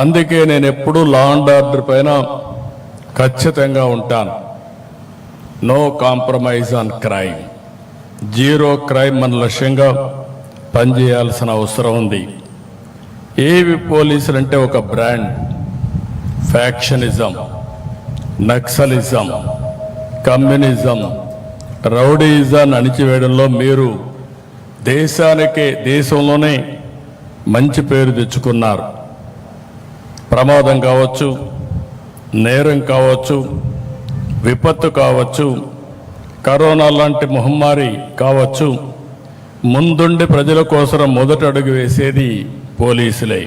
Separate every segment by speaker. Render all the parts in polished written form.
Speaker 1: అందుకే నేను ఎప్పుడూ లా అండ్ ఆర్డర్ పైన ఖచ్చితంగా ఉంటాను. No compromise on crime, zero crime మన లక్ష్యంగా పనిచేయాల్సిన అవసరం ఉంది. ఏవి పోలీసులు అంటే ఒక బ్రాండ్. ఫ్యాక్షనిజం, నక్సలిజం, కమ్యూనిజం, రౌడీయిజాన్ని అణిచివేయడంలో మీరు దేశంలోనే మంచి పేరు తెచ్చుకున్నారు. ప్రమాదం కావచ్చు, నేరం కావచ్చు, విపత్తు కావచ్చు, కరోనా లాంటి మహమ్మారి కావచ్చు, ముందుండి ప్రజల కోసం మొదటి అడుగు వేసేది పోలీసులే.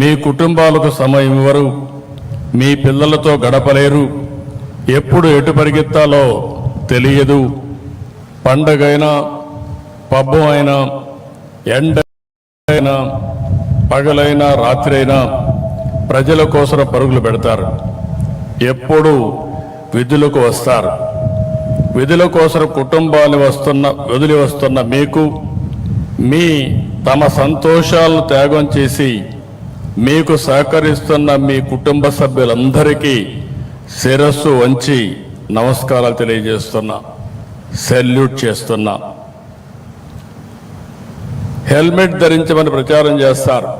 Speaker 1: మీ కుటుంబాలకు సమయం ఇవ్వరు, మీ పిల్లలతో గడపలేరు, ఎప్పుడు ఎటు పరిగెత్తాలో తెలియదు. పండగైనా, పబ్బం అయినా, ఎండ అయినా, పగలైనా, రాత్రి అయినా ప్రజల కోసం పరుగులు పెడతారు. ఎప్పుడు విధులకు వస్తారు. విధుల కోసం కుటుంబాన్ని వదిలి వస్తున్న మీకు తమ సంతోషాలను త్యాగం చేసి మీకు సహకరిస్తున్న మీ కుటుంబ సభ్యులందరికీ శిరస్సు వంచి నమస్కారాలు తెలియజేస్తున్నా, సెల్యూట్ చేస్తున్నా. హెల్మెట్ ధరించమని ప్రచారం చేస్తారు.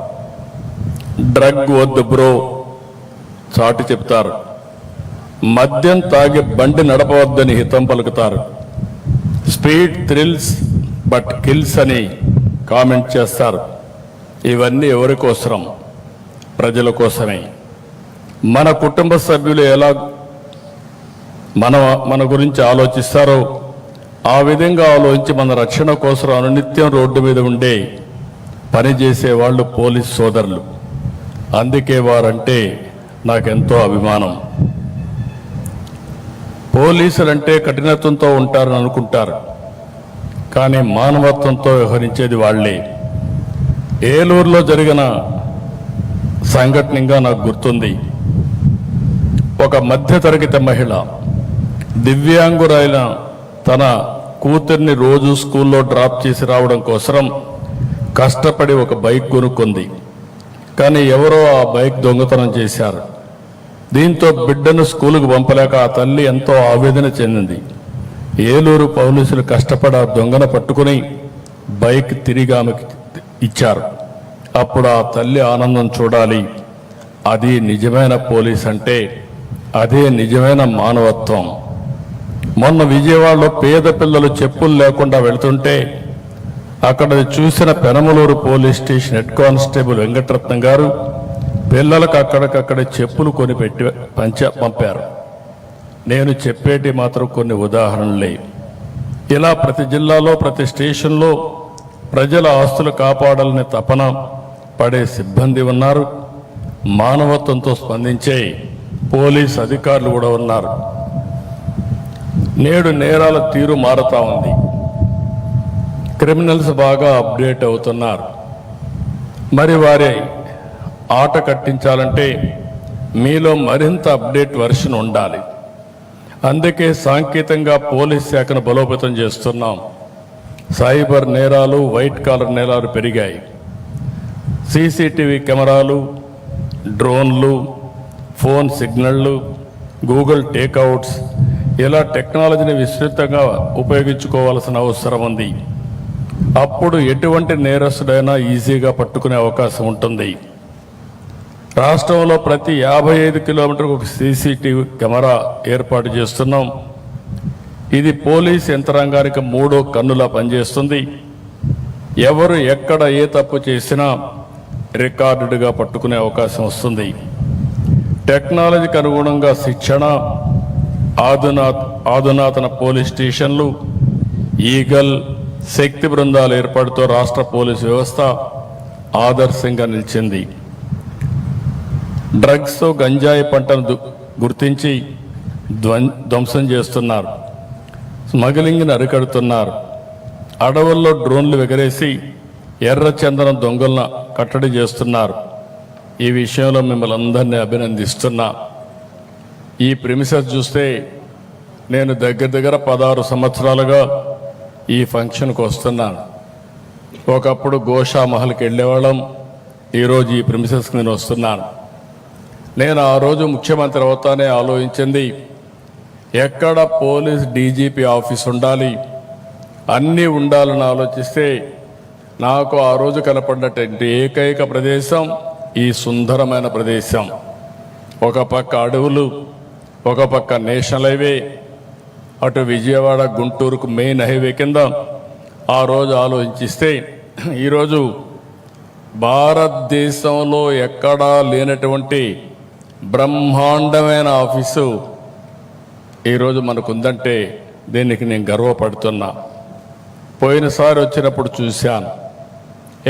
Speaker 1: డ్రగ్ వద్దు బ్రో చాటి చెప్తారు. మద్యం తాగి బండి నడపవద్దని హితం పలుకుతారు. స్పీడ్ థ్రిల్స్ బట్ కిల్స్ అని కామెంట్ చేస్తారు. ఇవన్నీ ఎవరి కోసరం? ప్రజల కోసమే. మన కుటుంబ సభ్యులు ఎలా మన గురించి ఆలోచిస్తారో ఆ విధంగా ఆలోచించి మన రక్షణ కోసం అనునిత్యం రోడ్డు మీద ఉండే పనిచేసే వాళ్ళు పోలీస్ సోదరులు. అందుకే వారంటే నాకెంతో అభిమానం. పోలీసులంటే కఠినత్వంతో ఉంటారని అనుకుంటారు, కానీ మానవత్వంతో వ్యవహరించేది వాళ్లే. ఏలూరులో జరిగిన సంఘటనగా నాకు గుర్తుంది. ఒక మధ్యతరగతి మహిళ దివ్యాంగురైన తన కూతుర్ని రోజు స్కూల్లో డ్రాప్ చేసి రావడం కోసం కష్టపడి ఒక బైక్ కొనుక్కుంది. కానీ ఎవరో ఆ బైక్ దొంగతనం చేశారు. దీంతో బిడ్డను స్కూలుకు పంపలేక ఆ తల్లి ఎంతో ఆవేదన చెందింది. ఏలూరు పోలీసులు కష్టపడి ఆ దొంగను పట్టుకుని బైక్ తిరిగి ఆమెకి ఇచ్చారు. అప్పుడు ఆ తల్లి ఆనందం చూడాలి. అది నిజమైన పోలీస్ అంటే, అదే నిజమైన మానవత్వం. మొన్న విజయవాడలో పేద పిల్లలు చెప్పులు లేకుండా వెళుతుంటే అక్కడ చూసిన Penamaluru police station head constable Venkataratnam గారు పిల్లలకు అక్కడికక్కడ చెప్పులు కొనిపెట్టి పంపారు. నేను చెప్పేటి మాత్రం కొన్ని ఉదాహరణలే. ఇలా ప్రతి జిల్లాలో ప్రతి స్టేషన్లో ప్రజల ఆస్తులు కాపాడాలని తపన పడే సిబ్బంది ఉన్నారు. మానవత్వంతో స్పందించే పోలీస్ అధికారులు కూడా ఉన్నారు. నేడు నేరాల తీరు మారుతా ఉంది. క్రిమినల్స్ బాగా అప్డేట్ అవుతున్నారు. మరి వారి ఆట కట్టించాలంటే మీలో మరింత అప్డేట్ వర్షన్ ఉండాలి. అందుకే సాంకేతికంగా పోలీస్ శాఖను బలోపేతం చేస్తున్నాం. సైబర్ నేరాలు, వైట్ కాలర్ నేరాలు పెరిగాయి. సీసీటీవీ కెమెరాలు, డ్రోన్లు, ఫోన్ సిగ్నళ్లు, గూగుల్ టేక్అవుట్స్, ఇలా టెక్నాలజీని విస్తృతంగా ఉపయోగించుకోవాల్సిన అవసరం ఉంది. అప్పుడు ఎటువంటి నేరస్తుడైనా ఈజీగా పట్టుకునే అవకాశం ఉంటుంది. రాష్ట్రంలో ప్రతి 55 కిలోమీటర్లకు ఒక సీసీటీవీ కెమెరా ఏర్పాటు చేస్తున్నాం. ఇది పోలీస్ యంత్రాంగానికి 3వ కన్నులా పనిచేస్తుంది. ఎవరు ఎక్కడ ఏ తప్పు చేసినా రికార్డుగా పట్టుకునే అవకాశం వస్తుంది. టెక్నాలజీకి అనుగుణంగా శిక్షణ, ఆధునాతన పోలీస్ స్టేషన్లు, ఈగల్, శక్తి బృందాల ఏర్పాటుతో రాష్ట్ర పోలీసు వ్యవస్థ ఆదర్శంగా నిలిచింది. డ్రగ్స్తో గంజాయి పంటను గుర్తించి ధ్వంసం చేస్తున్నారు. స్మగ్లింగ్ని అరికడుతున్నారు. అడవుల్లో డ్రోన్లు ఎగరేసి ఎర్రచందనం దొంగలను కట్టడి చేస్తున్నారు. ఈ విషయంలో మిమ్మల్ని అందరినీ అభినందిస్తున్నా. ఈ ప్రిమిసెస్ చూస్తే నేను దగ్గర 16 సంవత్సరాలుగా ఈ ఫంక్షన్కి వస్తున్నాను. ఒకప్పుడు గోషా మహల్కి వెళ్ళేవాళ్ళం, ఈరోజు ఈ ప్రిమిసెస్కి నేను వస్తున్నాను. నేను ఆ రోజు ముఖ్యమంత్రి అవుతానే ఆలోచించింది, ఎక్కడ పోలీస్ డీజీపీ ఆఫీస్ ఉండాలి, అన్నీ ఉండాలని ఆలోచిస్తే నాకు ఆ రోజు కనపడినటువంటి ఏకైక ప్రదేశం ఈ సుందరమైన ప్రదేశం. ఒక పక్క అడవులు, ఒక పక్క నేషనల్ హైవే, అటు విజయవాడ గుంటూరుకు మెయిన్ హైవే కింద ఆ రోజు ఆలోచిస్తే ఈరోజు భారతదేశంలో ఎక్కడా లేనటువంటి బ్రహ్మాండమైన ఆఫీసు ఈరోజు మనకుందంటే దీనికి నేను గర్వపడుతున్నా. పోయినసారి వచ్చినప్పుడు చూశాను,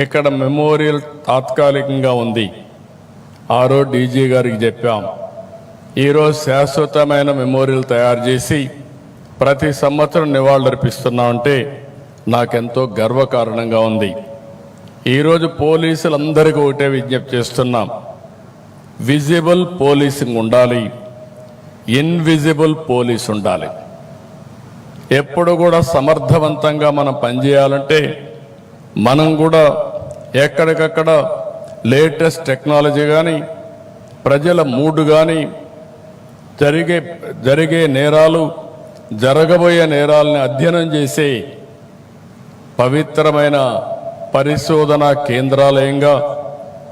Speaker 1: ఇక్కడ మెమోరియల్ తాత్కాలికంగా ఉంది. ఆ రోజు డీజీ గారికి చెప్పాం, ఈరోజు శాశ్వతమైన మెమోరియల్ తయారు చేసి ప్రతి సంవత్సరం నివాళులర్పిస్తున్నామంటే నాకెంతో గర్వకారణంగా ఉంది. ఈరోజు పోలీసులందరికీ ఒకటే విజ్ఞప్తి చేస్తున్నాం, విజిబుల్ పోలీసింగ్ ఉండాలి, ఇన్విజిబుల్ పోలీస్ ఉండాలి. ఎప్పుడు కూడా సమర్థవంతంగా మనం పనిచేయాలంటే మనం కూడా ఎక్కడికక్కడ లేటెస్ట్ టెక్నాలజీ కానీ, ప్రజల మూడ్ కానీ, జరిగే నేరాలు, జరగబోయే నేరాలని అధ్యయనం చేసే పవిత్రమైన పరిశోధనా కేంద్రాలయంగా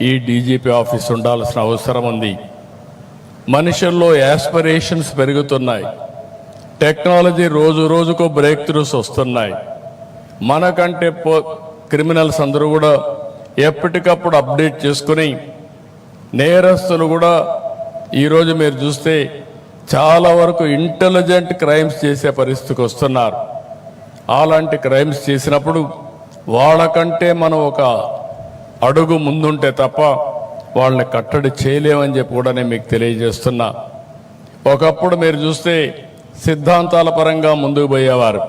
Speaker 1: ఈ డీజీపీ ఆఫీస్ ఉండాల్సిన అవసరం ఉంది. మనుషుల్లో యాస్పిరేషన్స్ పెరుగుతున్నాయి, టెక్నాలజీ రోజు రోజుకు బ్రేక్ త్రూస్ వస్తున్నాయి. మనకంటే క్రిమినల్స్ అందరూ కూడా ఎప్పటికప్పుడు అప్డేట్ చేసుకుని, నేరస్తులు కూడా ఈరోజు మీరు చూస్తే చాలా వరకు ఇంటెలిజెంట్ క్రైమ్స్ చేసే పరిస్థితికి వస్తున్నారు. అలాంటి క్రైమ్స్ చేసినప్పుడు వాళ్ళకంటే మనం ఒక అడుగు ముందుంటే తప్ప వాళ్ళని కట్టడి చేయలేమని చెప్పి కూడా నేను మీకు తెలియజేస్తున్నా. ఒకప్పుడు మీరు చూస్తే సిద్ధాంతాల పరంగా ముందుకు పోయేవారు,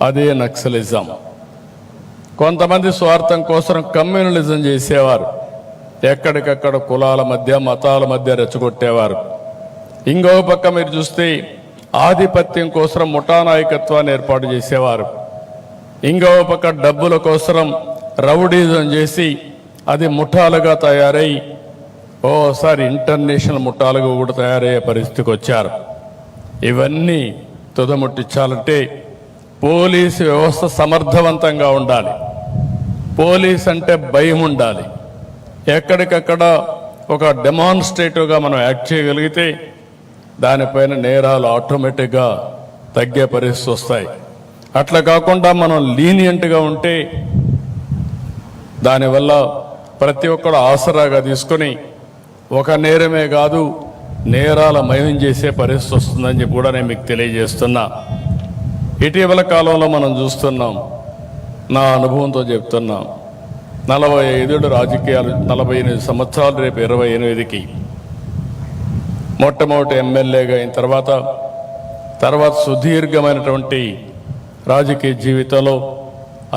Speaker 1: అదే నక్సలిజం. కొంతమంది స్వార్థం కోసం కమ్యూనలిజం చేసేవారు, ఎక్కడికక్కడ కులాల మధ్య, మతాల మధ్య రెచ్చగొట్టేవారు. ఇంకో పక్క మీరు చూస్తే ఆధిపత్యం కోసం ముఠా నాయకత్వాన్ని ఏర్పాటు చేసేవారు. ఇంకో పక్క డబ్బుల కోసం రౌడీజం చేసి అది ముఠాలుగా తయారై ఓసారి ఇంటర్నేషనల్ ముఠాలుగా కూడా తయారయ్యే పరిస్థితికి వచ్చారు. ఇవన్నీ తుదముట్టించాలంటే పోలీసు వ్యవస్థ సమర్థవంతంగా ఉండాలి. పోలీస్ అంటే భయం ఉండాలి. ఎక్కడికక్కడ ఒక డెమాన్స్ట్రేటివ్గా మనం యాక్ట్ చేయగలిగితే దానిపైన నేరాలు ఆటోమేటిక్గా తగ్గే పరిస్థితి వస్తాయి. అట్లా కాకుండా మనం లీనియంట్గా ఉంటే దానివల్ల ప్రతి ఒక్కరు ఆసరాగా తీసుకొని ఒక నేరమే కాదు నేరాల మయం చేసే పరిస్థితి వస్తుందని చెప్పి కూడా నేను మీకు తెలియజేస్తున్నా. ఇటీవల కాలంలో మనం చూస్తున్నాం, నా అనుభవంతో చెప్తున్నాం, 45 రాజకీయాలు, 48 సంవత్సరాలు, రేపు 28కి మొట్టమొదటి ఎమ్మెల్యేగా అయిన తర్వాత సుదీర్ఘమైనటువంటి రాజకీయ జీవితంలో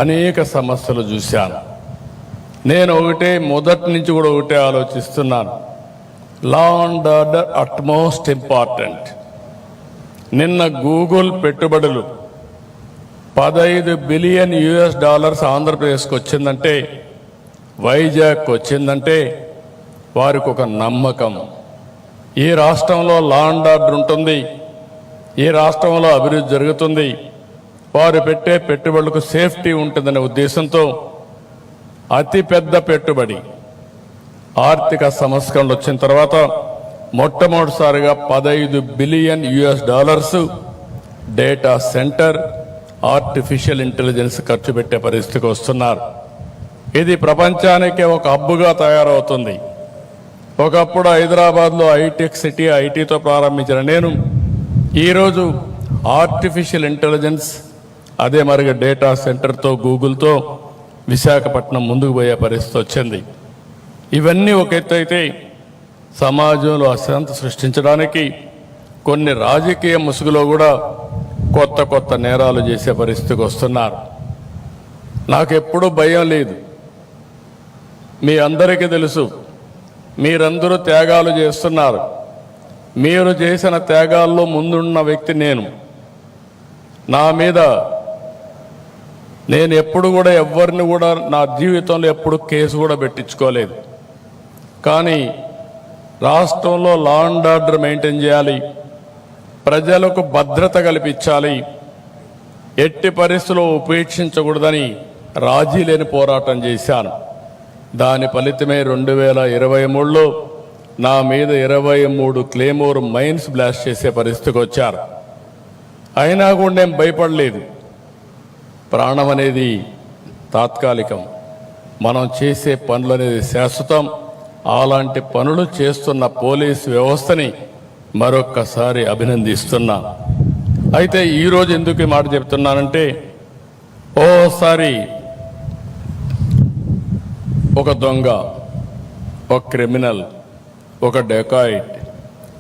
Speaker 1: అనేక సమస్యలు చూశాను. నేను మొదటి నుంచి కూడా ఒకటే ఆలోచిస్తున్నాను, law and order utmost important. నిన్న గూగుల్ పెట్టుబడులు $15 బిలియన్ ఆంధ్రప్రదేశ్కి వచ్చిందంటే, వైజాగ్కి వచ్చిందంటే వారికి ఒక నమ్మకం, ఈ రాష్ట్రంలో లా అండ్ ఆర్డర్ ఉంటుంది, ఈ రాష్ట్రంలో అభివృద్ధి జరుగుతుంది, వారు పెట్టే పెట్టుబడులకు సేఫ్టీ ఉంటుందనే ఉద్దేశంతో అతిపెద్ద పెట్టుబడి ఆర్థిక సంస్కరణలు వచ్చిన తర్వాత మొట్టమొదటిసారిగా $15 billion data centre, artificial intelligence ఖర్చు పెట్టే పరిస్థితికి వస్తున్నారు. ఇది ప్రపంచానికే ఒక హబ్బుగా తయారవుతుంది. ఒకప్పుడు హైదరాబాద్లో హైటెక్ సిటీ, ఐటీతో ప్రారంభించిన నేను ఈరోజు ఆర్టిఫిషియల్ ఇంటెలిజెన్స్, అదే మరిగా డేటా సెంటర్తో గూగుల్తో విశాఖపట్నం ముందుకు పోయే పరిస్థితి వచ్చింది. ఇవన్నీ ఒక ఎత్తు అయితే, సమాజంలో అశాంతి సృష్టించడానికి కొన్ని రాజకీయ ముసుగులో కూడా కొత్త కొత్త నేరాలు చేసే పరిస్థితికి వస్తున్నారు. నాకెప్పుడూ భయం లేదు. మీ అందరికీ తెలుసు, మీరందరూ త్యాగాలు చేస్తున్నారు. మీరు చేసిన త్యాగాల్లో ముందున్న వ్యక్తి నేను. నా మీద నేను ఎప్పుడు కూడా ఎవరిని కూడా నా జీవితంలో ఎప్పుడు కేసు కూడా పెట్టించుకోలేదు. కానీ రాష్ట్రంలో లా అండ్ ఆర్డర్ మెయింటైన్ చేయాలి, ప్రజలకు భద్రత కల్పించాలి, ఎట్టి పరిస్థితుల్లో ఉపేక్షించకూడదని రాజీ లేని పోరాటం చేశాను. దాని ఫలితమే 2023లో నా మీద 23 క్లేమోర్ మైన్స్ బ్లాస్ట్ చేసే పరిస్థితికి వచ్చారు. అయినా కూడా నేను భయపడలేదు. ప్రాణం అనేది తాత్కాలికం, మనం చేసే పనులు అనేది శాశ్వతం. అలాంటి పనులు చేస్తున్న పోలీసు వ్యవస్థని మరొక్కసారి అభినందిస్తున్నా. అయితే ఈరోజు ఎందుకు ఈ మాట చెప్తున్నానంటే, ఓసారి ఒక దొంగ, ఒక క్రిమినల్, ఒక డెకాయిట్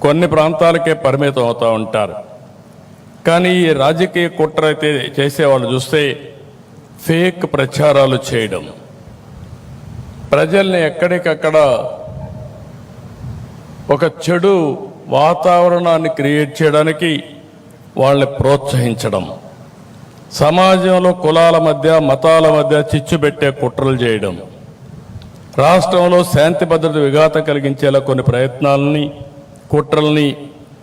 Speaker 1: కొన్ని ప్రాంతాలకే పరిమితం అవుతూ ఉంటారు. కానీ ఈ రాజకీయ కుట్ర అయితే చేసేవాళ్ళు చూస్తే ఫేక్ ప్రచారాలు చేయడం, ప్రజల్ని ఎక్కడికక్కడ ఒక చెడు వాతావరణాన్ని క్రియేట్ చేయడానికి వాళ్ళని ప్రోత్సహించడం, సమాజంలో కులాల మధ్య మతాల మధ్య చిచ్చు పెట్టే కుట్రలు చేయడం, రాష్ట్రంలో శాంతి భద్రత విఘాతం కలిగించేలా కొన్ని ప్రయత్నాలని కుట్రల్ని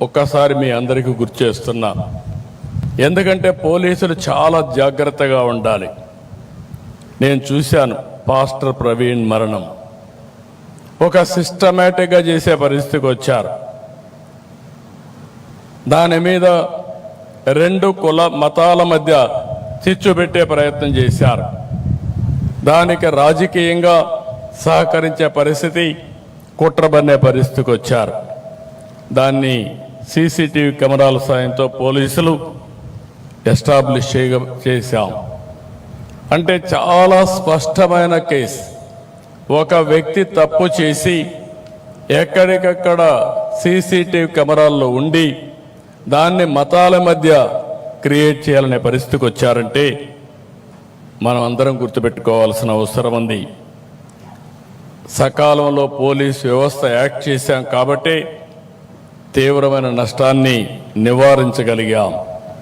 Speaker 1: ఒక్కసారి మీ అందరికీ గుర్తు చేస్తున్నా. ఎందుకంటే పోలీసులు చాలా జాగ్రత్తగా ఉండాలి. నేను చూశాను పాస్టర్ ప్రవీణ్ మరణం, ఒక సిస్టమేటిక్గా చేసే పరిస్థితికి వచ్చారు. దాని మీద 2 కుల మతాల మధ్య చిచ్చు పెట్టే ప్రయత్నం చేశారు. దానికి రాజకీయంగా సహకరించే పరిస్థితి, కుట్రబన్నే పరిస్థితికి వచ్చారు. దాన్ని సీసీటీవీ కెమెరాల సాయంతో పోలీసులు ఎస్టాబ్లిష్ చేశాం. అంటే చాలా స్పష్టమైన కేసు. ఒక వ్యక్తి తప్పు చేసి ఎక్కడికక్కడ సీసీటీవీ కెమెరాల్లో ఉండి దాన్ని మతాల మధ్య క్రియేట్ చేయాలనే పరిస్థితికి వచ్చారంటే మనం అందరం గుర్తుపెట్టుకోవాల్సిన అవసరం ఉంది. సకాలంలో పోలీసు వ్యవస్థ యాక్ట్ చేశాం కాబట్టి తీవ్రమైన నష్టాన్ని నివారించగలిగాం.